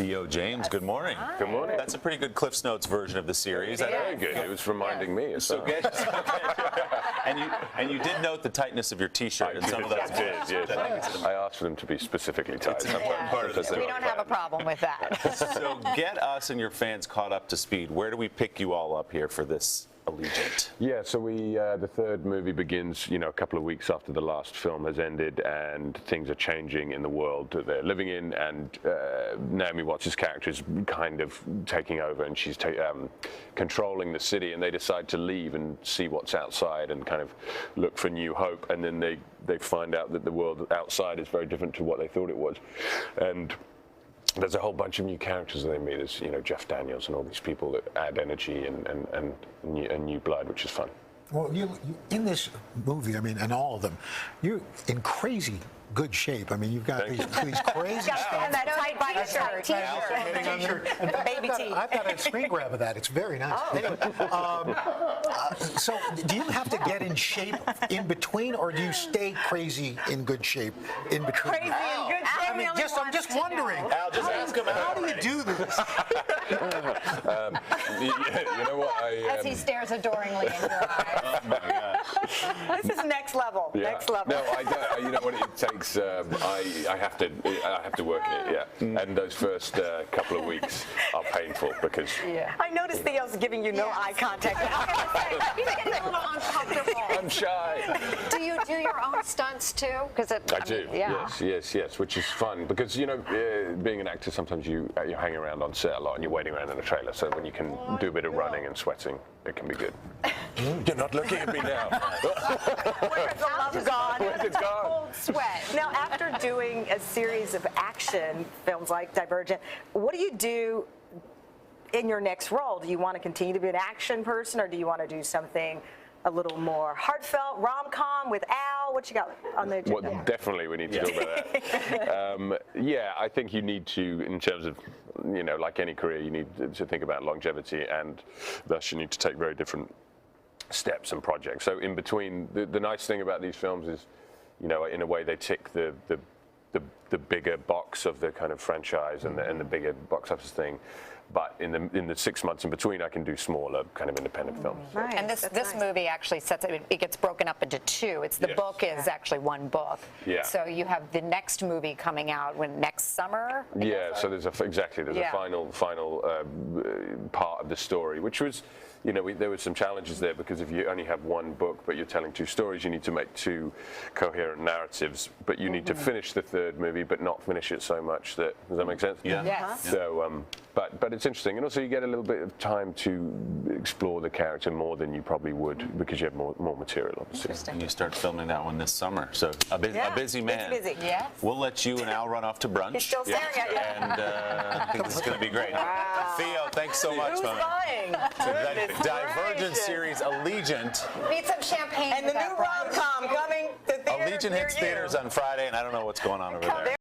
Theo James, good morning. Hi. Good morning. That's a pretty good Cliff's Notes version of the series. Very good. It was reminding me. So good. And you did note the tightness of your T-shirt and some of those. Yes. I asked for them to be specifically tight. It's an important part of this. We don't have a problem with that. So get us and your fans caught up to speed. Where do we pick you all up here for this Allegiant? Yeah, so the third movie begins, a couple of weeks after the last film has ended, and things are changing in the world that they're living in, and Naomi Watts' character is kind of taking over, and she's controlling the city, and they decide to leave and see what's outside and kind of look for new hope, and then they find out that the world outside is very different to what they thought it was. And there's a whole bunch of new characters that they meet. There's, Jeff Daniels and all these people that add energy and new blood, which is fun. Well, you in this movie, and all of them, you're in crazy good shape. You've got these crazy stuff. And that tight T-shirt. Baby tee. I've got a screen grab of that. It's very nice. Oh. Anyway, so do you have to get in shape in between, or do you stay crazy in good shape in between? Crazy in good shape. I'm just wondering. Al, just ask him how do you do this? You know what? As he stares adoringly in your eyes. Oh my gosh. This is next level. Yeah. Next level. No, I don't. You know what it takes? I have to work in it. Yeah. And those first couple of weeks are painful because. Yeah. I noticed Theo's giving you no eye contact. He's getting a little uncomfortable. I'm shy. Do you do your own stunts too? I do. Yeah. Yes, which is fun because being an actor, sometimes you hang around on set a lot and you're waiting around in a trailer. So when you can do a bit of running and sweating, it can be good. You're not looking at me now. Where's the love gone? It's gone. Cold sweat. Now, after doing a series of action films like Divergent, what do you do in your next role? Do you want to continue to be an action person, or do you want to do something a little more heartfelt, rom-com with Al? What you got on the agenda? Well, definitely we need to talk about that. Yeah, I think you need to, in terms of, like any career, you need to think about longevity, and thus you need to take very different steps and projects. So in between, the nice thing about these films is, in a way they tick the bigger box of the kind of franchise and the bigger box office thing. But in the 6 months in between, I can do smaller kind of independent films. Nice. And this movie actually it gets broken up into two. It's the book is actually one book. Yeah. So you have the next movie coming out next summer. Yeah. So there's a final part of the story, which was, there were some challenges there because if you only have one book but you're telling two stories, you need to make two coherent narratives. But you need to finish the third movie, but not finish it so much that does that make sense? Yeah. Yes. So, but it's interesting, and also you get a little bit of time to explore the character more than you probably would because you have more material, obviously. And you start filming that one this summer. So a busy man. Busy. Yes. We'll let you and Al run off to brunch. He's still staring at you. And I think this is going to be great. Wow. Theo, thanks so much, Who's man. buying? Divergent series Allegiant. Need some champagne. And the new rom-com coming to theaters Allegiant hits near you. theaters on Friday, and I don't know what's going on over there.